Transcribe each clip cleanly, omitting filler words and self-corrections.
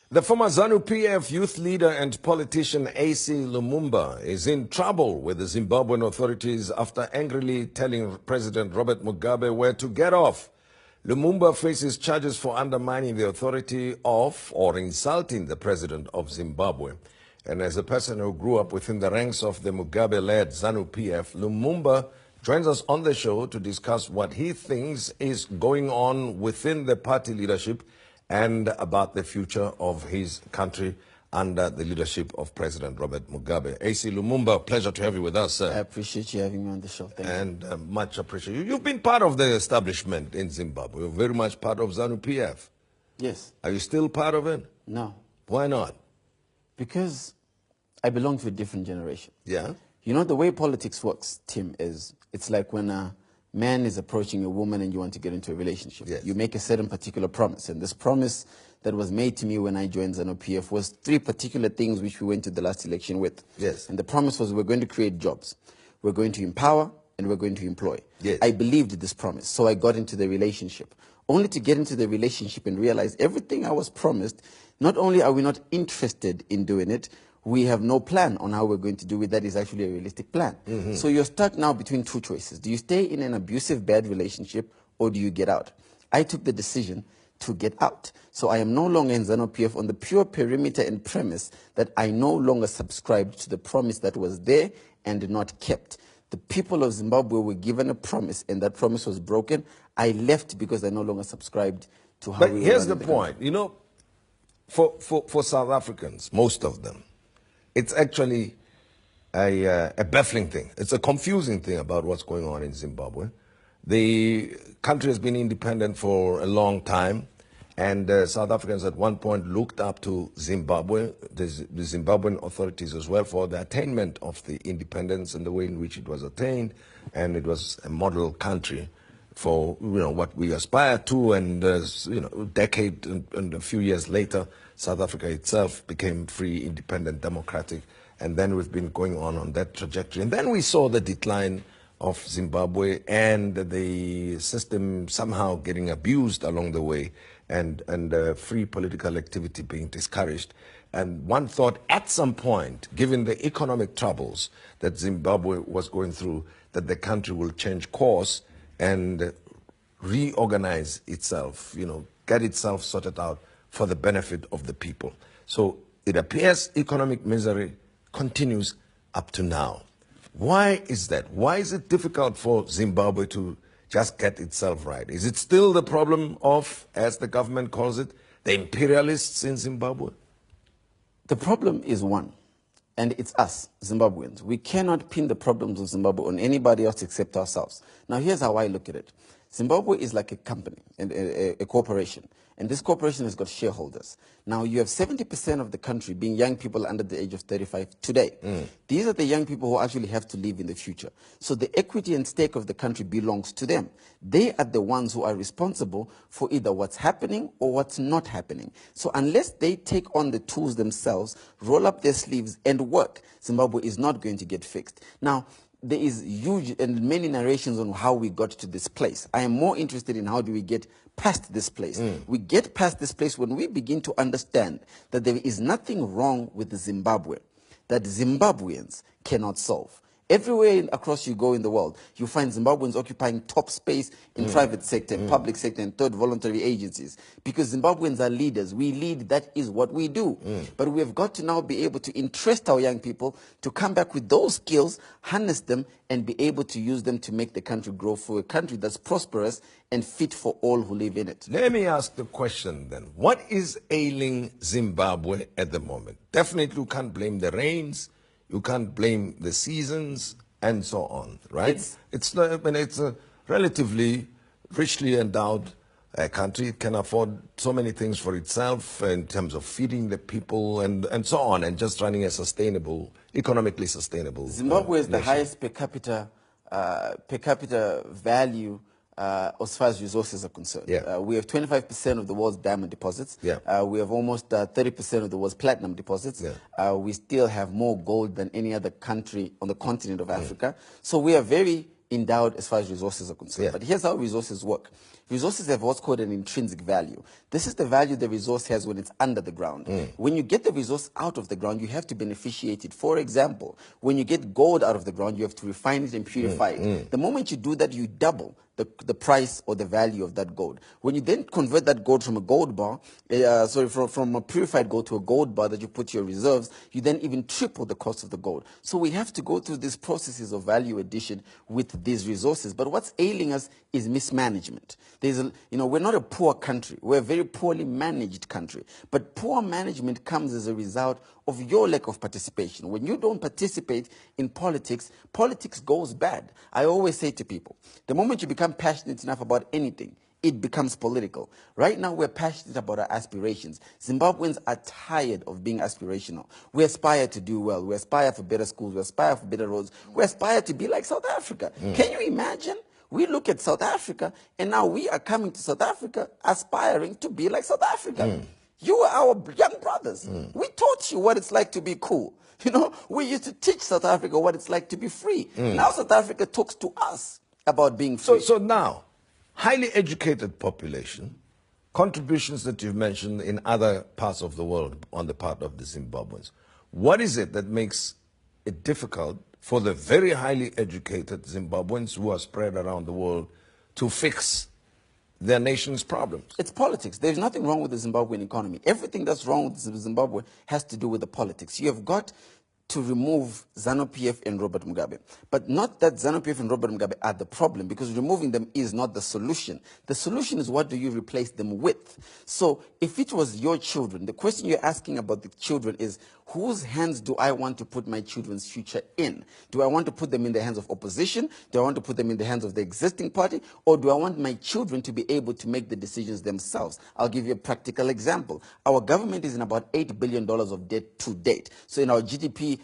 The former ZANU-PF youth leader and politician Acie Lumumba is in trouble with the Zimbabwean authorities after angrily telling President Robert Mugabe where to get off. Lumumba faces charges for undermining the authority of or insulting the president of Zimbabwe. And as a person who grew up within the ranks of the Mugabe-led ZANU-PF, Lumumba joins us on the show to discuss what he thinks is going on within the party leadership and about the future of his country under the leadership of President Robert Mugabe. Acie Lumumba, pleasure to have you with us, sir. I appreciate you having me on the show. Thank you. And much appreciate you. You've been part of the establishment in Zimbabwe. You're very much part of ZANU-PF. Yes. Are you still part of it? No. Why not? Because I belong to a different generation. Yeah? You know, the way politics works, Tim, is it's like when a man is approaching a woman and you want to get into a relationship. Yes. You make a certain particular promise. And this promise that was made to me when I joined ZANU-PF was three particular things which we went to the last election with. Yes. And the promise was we're going to create jobs, we're going to empower, and we're going to employ. Yes. I believed this promise, so I got into the relationship. Only to get into the relationship and realize everything I was promised, not only are we not interested in doing it, we have no plan on how we're going to do it that is actually a realistic plan. Mm-hmm. So you're stuck now between two choices. Do you stay in an abusive, bad relationship, or do you get out? I took the decision to get out. So I am no longer in ZANU-PF on the pure perimeter and premise that I no longer subscribed to the promise that was there and not kept. The people of Zimbabwe were given a promise, and that promise was broken. I left because I no longer subscribed to how we were running. But here's the point. You know, for South Africans, most of them, it's actually a baffling thing. It's a confusing thing about what's going on in Zimbabwe. The country has been independent for a long time, and South Africans at one point looked up to Zimbabwe, the Zimbabwean authorities as well, for the attainment of the independence and the way in which it was attained, and it was a model country for what we aspire to, and a decade and a few years later, South Africa itself became free, independent, democratic, and then we've been going on that trajectory. And then we saw the decline of Zimbabwe and the system somehow getting abused along the way, and free political activity being discouraged. And one thought at some point, given the economic troubles that Zimbabwe was going through, that the country will change course and reorganize itself, get itself sorted out for the benefit of the people. So it appears economic misery continues up to now. Why is that? Why is it difficult for Zimbabwe to just get itself right? Is it still the problem of, as the government calls it, the imperialists in Zimbabwe? The problem is one, and it's us, Zimbabweans. We cannot pin the problems of Zimbabwe on anybody else except ourselves. Now, here's how I look at it. Zimbabwe is like a company, a corporation, and this corporation has got shareholders. Now, you have 70% of the country being young people under the age of 35 today. These are the young people who actually have to live in the future. So the equity and stake of the country belongs to them. They are the ones who are responsible for either what's happening or what's not happening. So unless they take on the tools themselves, roll up their sleeves and work, Zimbabwe is not going to get fixed. Now, there is huge and many narrations on how we got to this place. I am more interested in how do we get past this place. We get past this place when we begin to understand that there is nothing wrong with Zimbabwe that Zimbabweans cannot solve. Everywhere across you go in the world, you find Zimbabweans occupying top space in private sector, public sector, and third voluntary agencies. Because Zimbabweans are leaders. We lead. That is what we do. But we have got to now be able to interest our young people to come back with those skills, harness them, and be able to use them to make the country grow for a country that's prosperous and fit for all who live in it. Let me ask the question then. What is ailing Zimbabwe at the moment? Definitely you can't blame the rains. You can't blame the seasons and so on, right? It's a relatively richly endowed country. It can afford so many things for itself in terms of feeding the people and so on, and just running a sustainable, economically sustainable Zimbabwe is the nation. highest per capita value as far as resources are concerned. We have 25% of the world's diamond deposits. We have almost 30% of the world's platinum deposits. We still have more gold than any other country on the continent of Africa. So we are very endowed as far as resources are concerned. Yeah. But here's how resources work. Resources have what's called an intrinsic value. This is the value the resource has when it's under the ground. When you get the resource out of the ground, you have to beneficiate it. For example, when you get gold out of the ground, you have to refine it and purify it. The moment you do that, you double the price or the value of that gold. When you then convert that gold from a gold bar, from a purified gold to a gold bar that you put your reserves, you then even triple the cost of the gold. So we have to go through these processes of value addition with these resources. But what's ailing us is mismanagement. We're not a poor country. We're a very poorly managed country. But poor management comes as a result of your lack of participation. When you don't participate in politics, politics goes bad. I always say to people, the moment you become passionate enough about anything, it becomes political. Right now, we're passionate about our aspirations. Zimbabweans are tired of being aspirational. We aspire to do well. We aspire for better schools. We aspire for better roads. We aspire to be like South Africa. Can you imagine? We look at South Africa, and now we are coming to South Africa aspiring to be like South Africa. You are our young brothers. We taught you what it's like to be cool. We used to teach South Africa what it's like to be free. Now South Africa talks to us about being free. So now, highly educated population, contributions that you've mentioned in other parts of the world on the part of the Zimbabweans. What is it that makes it difficult for the very highly educated Zimbabweans who are spread around the world to fix their nation's problems? It's politics. There's nothing wrong with the Zimbabwean economy. Everything that's wrong with Zimbabwe has to do with the politics. You have got to remove ZANU-PF and Robert Mugabe. But not that ZANU-PF and Robert Mugabe are the problem, because removing them is not the solution. The solution is, what do you replace them with? So if it was your children, the question you're asking about the children is, whose hands do I want to put my children's future in? Do I want to put them in the hands of opposition? Do I want to put them in the hands of the existing party? Or do I want my children to be able to make the decisions themselves? I'll give you a practical example. Our government is in about $8 billion of debt to date. So in our GDP,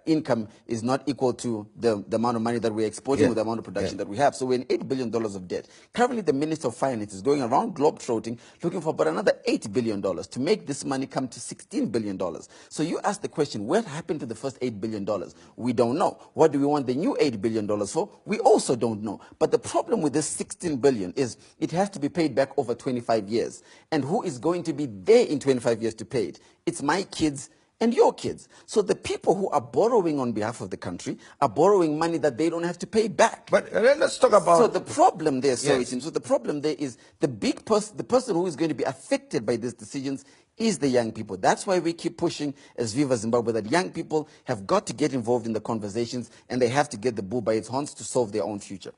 income is not equal to the amount of money that we're exporting or the amount of production that we have. So we're in $8 billion of debt. Currently, the Minister of Finance is going around globe-trotting, looking for about another $8 billion to make this money come to $16 billion. So you ask the question, what happened to the first $8 billion? We don't know. What do we want the new $8 billion for? We also don't know. But the problem with this $16 billion is it has to be paid back over 25 years. And who is going to be there in 25 years to pay it? It's my kids and your kids. So the people who are borrowing on behalf of the country are borrowing money that they don't have to pay back. But let's talk about... So the problem there, so the problem there is the person who is going to be affected by these decisions is the young people. That's why we keep pushing as Viva Zimbabwe that young people have got to get involved in the conversations, and they have to get the bull by its horns to solve their own future.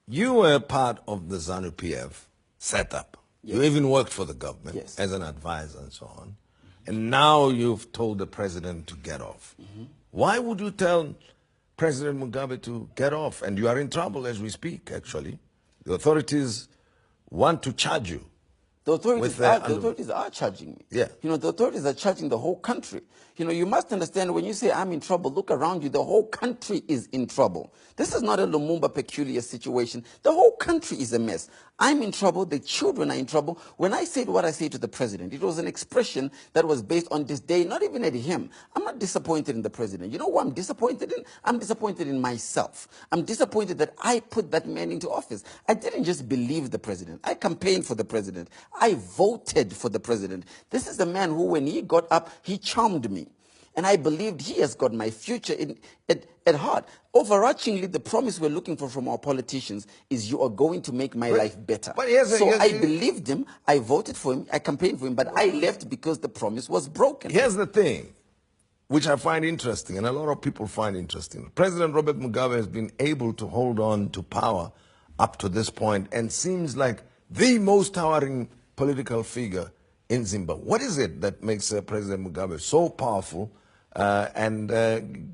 You were part of the ZANU-PF setup. Yes. You even worked for the government as an advisor and so on. And now you've told the president to get off. Why would you tell President Mugabe to get off? And you are in trouble as we speak, actually. The authorities want to charge you. The authorities are charging me. Yeah. The authorities are charging the whole country. You must understand, when you say I'm in trouble, look around you. The whole country is in trouble. This is not a Lumumba peculiar situation. The whole country is a mess. I'm in trouble. The children are in trouble. When I said what I said to the president, it was an expression that was based on disdain, not even at him. I'm not disappointed in the president. You know what I'm disappointed in? I'm disappointed in myself. I'm disappointed that I put that man into office. I didn't just believe the president. I campaigned for the president. I voted for the president. This is the man who, when he got up, he charmed me. And I believed he has got my future at heart. Overarchingly, the promise we're looking for from our politicians is, you are going to make my life better. I believed him, I voted for him, I campaigned for him, but I left because the promise was broken. Here's the thing, which I find interesting, and a lot of people find interesting. President Robert Mugabe has been able to hold on to power up to this point and seems like the most towering political figure in Zimbabwe. What is it that makes President Mugabe so powerful and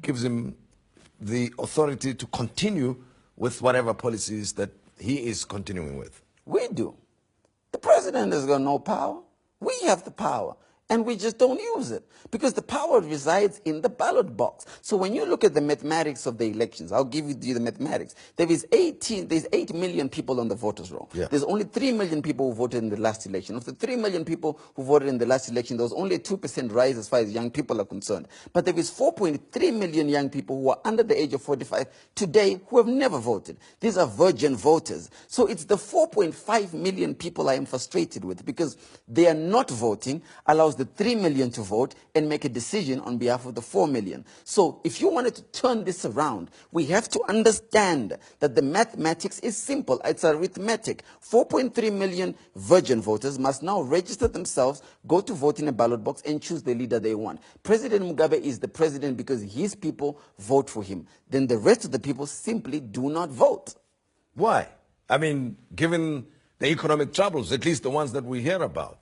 gives him the authority to continue with whatever policies that he is continuing with? We do. The president has got no power. We have the power. and we just don't use it because the power resides in the ballot box. So when you look at the mathematics of the elections, I'll give you the mathematics. There's 8 million people on the voters roll. Yeah. There's only 3 million people who voted in the last election. Of the 3 million people who voted in the last election, there was only a 2% rise as far as young people are concerned. But there is 4.3 million young people who are under the age of 45 today who have never voted. These are virgin voters. So it's the 4.5 million people I am frustrated with because they are not voting, allows the 3 million to vote and make a decision on behalf of the 4 million. So if you wanted to turn this around, we have to understand that the mathematics is simple. It's arithmetic. 4.3 million virgin voters must now register themselves, go to vote in a ballot box and choose the leader they want. President Mugabe is the president because his people vote for him. Then the rest of the people simply do not vote. Why? I mean, given the economic troubles, at least the ones that we hear about.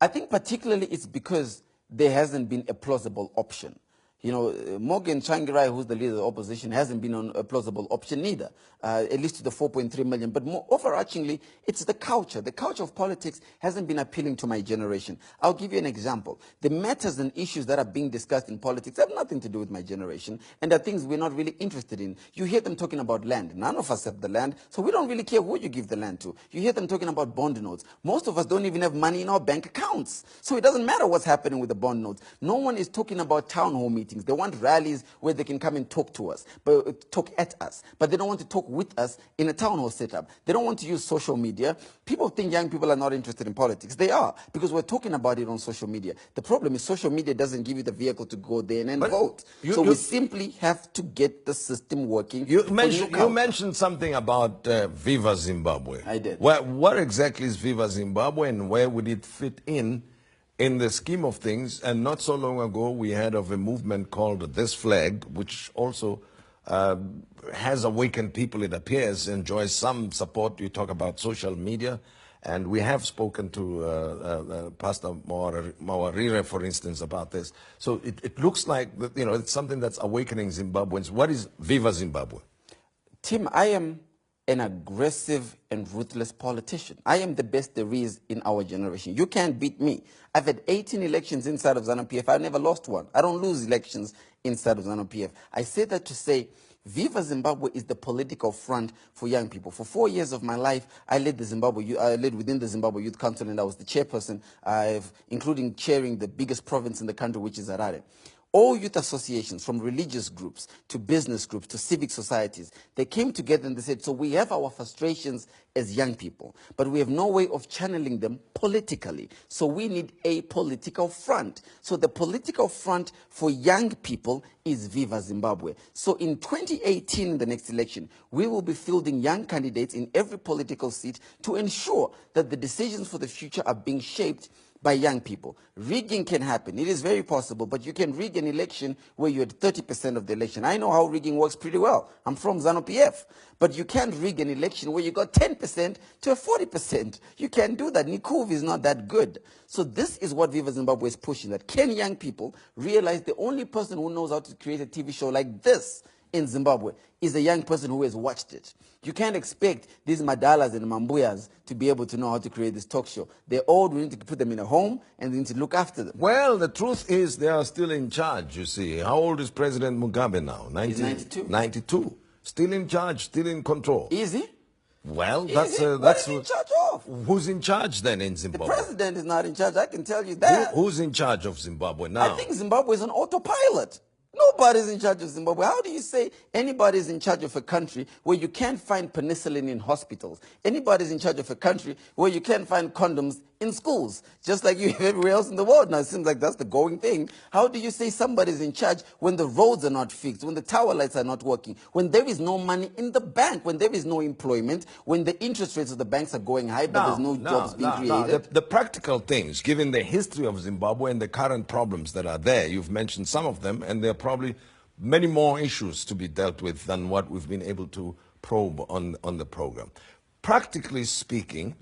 I think particularly it's because there hasn't been a plausible option. You know, Morgan Tsvangirai, who's the leader of the opposition, hasn't been on a plausible option either, at least to the 4.3 million. But more overarchingly, it's the culture. The culture of politics hasn't been appealing to my generation. I'll give you an example. The matters and issues that are being discussed in politics have nothing to do with my generation, and are things we're not really interested in. You hear them talking about land. None of us have the land, so we don't really care who you give the land to. You hear them talking about bond notes. Most of us don't even have money in our bank accounts, so it doesn't matter what's happening with the bond notes. No one is talking about town hall meetings. They want rallies where they can come and talk to us, but talk at us. But they don't want to talk with us in a town hall setup. They don't want to use social media. People think young people are not interested in politics. They are, because we're talking about it on social media. The problem is social media doesn't give you the vehicle to go there and vote. So we simply have to get the system working. You mentioned something about Viva Zimbabwe. I did. What exactly is Viva Zimbabwe, and where would it fit in the scheme of things? And not so long ago, we heard of a movement called This Flag, which also has awakened people, it appears, enjoys some support. You talk about social media, and we have spoken to Pastor Mawarire, for instance, about this. So it looks like, you know, it's something that's awakening Zimbabweans. What is Viva Zimbabwe? Tim, I am an aggressive and ruthless politician. I am the best there is in our generation. You can't beat me. I've had 18 elections inside of ZANU-PF. I've never lost one. I don't lose elections inside of ZANU-PF. I say that to say Viva Zimbabwe is the political front for young people. For 4 years of my life, I led within the Zimbabwe Youth Council, and I was the chairperson, including chairing the biggest province in the country, which is Harare. All youth associations, from religious groups to business groups to civic societies, they came together and they said, so we have our frustrations as young people, but we have no way of channeling them politically. So we need a political front. So the political front for young people is Viva Zimbabwe. So in 2018, in the next election, we will be fielding young candidates in every political seat to ensure that the decisions for the future are being shaped by young people. Rigging can happen. It is very possible, but you can rig an election where you had 30% of the election. I know how rigging works pretty well. I'm from ZANU-PF. But you can't rig an election where you got 10% to a 40%. You can't do that. Nikuv is not that good. So this is what Viva Zimbabwe is pushing, that can young people realize the only person who knows how to create a TV show like this in Zimbabwe is a young person who has watched it. You can't expect these Madalas and Mambuyas to be able to know how to create this talk show. They're old, we need to put them in a home, and we need to look after them. Well, the truth is they are still in charge, you see. How old is President Mugabe now? He's 92. 92. Still in charge, still in control. Is he? Well, Is that's... he? What is he in charge of? Who's in charge then in The Zimbabwe? president is not in charge, I can tell you that. Who's in charge of Zimbabwe now? I think Zimbabwe is on autopilot. Nobody's in charge of Zimbabwe. How do you say anybody's in charge of a country where you can't find penicillin in hospitals? Anybody's in charge of a country where you can't find condoms in schools, just like you have everywhere else in the world. Now, it seems like that's the going thing. How do you say somebody's in charge when the roads are not fixed, when the tower lights are not working, when there is no money in the bank, when there is no employment, when the interest rates of the banks are going high, but there's no jobs being created? The practical things, given the history of Zimbabwe and the current problems that are there, you've mentioned some of them, and there are probably many more issues to be dealt with than what we've been able to probe on the program. Practically speaking,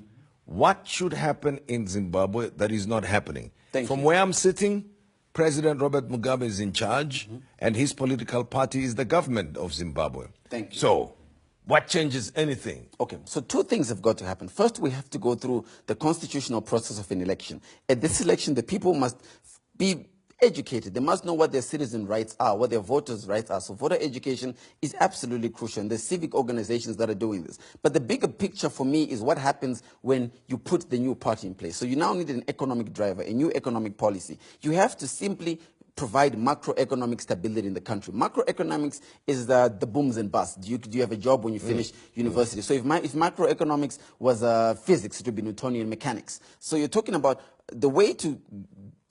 what should happen in Zimbabwe that is not happening? From where I'm sitting, President Robert Mugabe is in charge, and his political party is the government of Zimbabwe. Thank you. So, What changes anything? Okay, so two things have got to happen. First, we have to go through the constitutional process of an election. At this election, the people must be educated. They must know what their citizen rights are, what their voters' rights are. So voter education is absolutely crucial, and there's civic organizations that are doing this. But the bigger picture for me is what happens when you put the new party in place. So you now need an economic driver, a new economic policy. You have to simply provide macroeconomic stability in the country. Macroeconomics is the booms and busts. Do you have a job when you finish university? So if macroeconomics was physics, it would be Newtonian mechanics. So you're talking about the way to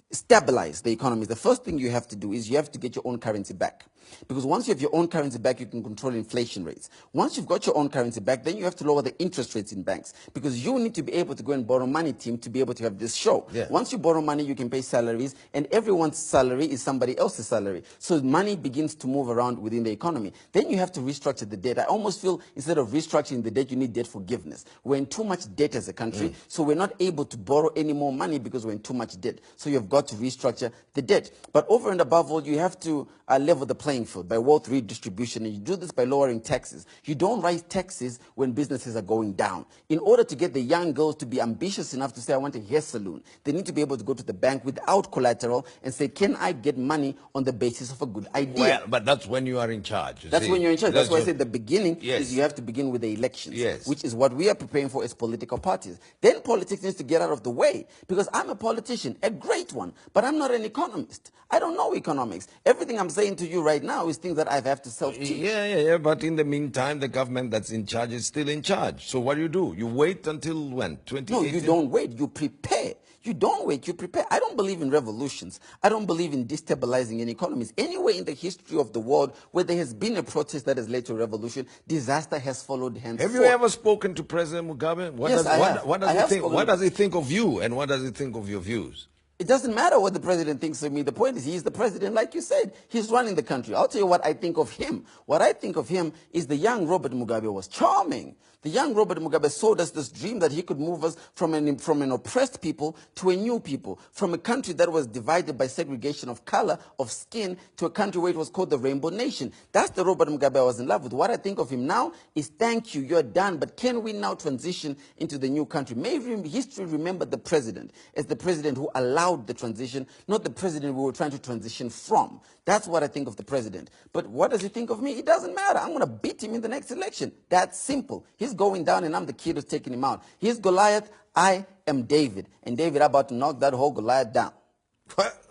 stabilize the economy. The first thing you have to do is you have to get your own currency back. Because once you have your own currency back, you can control inflation rates. Once you've got your own currency back, then you have to lower the interest rates in banks. Because you need to be able to go and borrow money, Tim, to be able to have this show. Yeah. Once you borrow money, you can pay salaries, and everyone's salary is somebody else's salary. So money begins to move around within the economy. Then you have to restructure the debt. I almost feel instead of restructuring the debt, you need debt forgiveness. We're in too much debt as a country, so we're not able to borrow any more money because we're in too much debt. So you've got to restructure the debt. But over and above all, you have to level the playing field by wealth redistribution, and you do this by lowering taxes. You don't raise taxes when businesses are going down. In order to get the young girls to be ambitious enough to say, I want a hair salon, they need to be able to go to the bank without collateral and say, can I get money on the basis of a good idea? Well, but that's when you are in charge. That's when you're in charge. That's why I said the beginning Yes. is you have to begin with the elections, Yes. which is what we are preparing for as political parties. Then politics needs to get out of the way, because I'm a politician, a great one, but I'm not an economist. I don't know economics. Everything I'm saying to you right now is things that I have to self-teach. Yeah. But in the meantime, the government that's in charge is still in charge. So what do? You wait until when? 2018? No, you don't wait. You prepare. You don't wait. You prepare. I don't believe in revolutions. I don't believe in destabilizing any economies. Anywhere in the history of the world where there has been a protest that has led to a revolution, disaster has followed henceforth. Have you ever spoken to President Mugabe? Yes, I have. What does he think? What does he think of you, and what does he think of your views? It doesn't matter what the president thinks of me. The point is he's the president, like you said. He's running the country. I'll tell you what I think of him. What I think of him is the young Robert Mugabe was charming. The young Robert Mugabe sold us this dream that he could move us from an oppressed people to a new people, from a country that was divided by segregation of color, of skin, to a country where it was called the Rainbow Nation. That's the Robert Mugabe I was in love with. What I think of him now is, thank you, you're done, but can we now transition into the new country? May history remember the president as the president who allowed the transition, not the president we were trying to transition from. That's what I think of the president. But what does he think of me? It doesn't matter. I'm going to beat him in the next election. That's simple. He's going down and I'm the kid who's taking him out. He's Goliath. I am David. And David about to knock that whole Goliath down.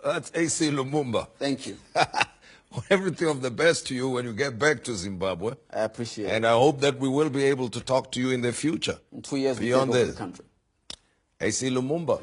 That's Acie Lumumba. Thank you. Everything of the best to you when you get back to Zimbabwe. I appreciate it. And I hope that we will be able to talk to you in the future. In 2 years, beyond we take over this. the country. Acie Lumumba.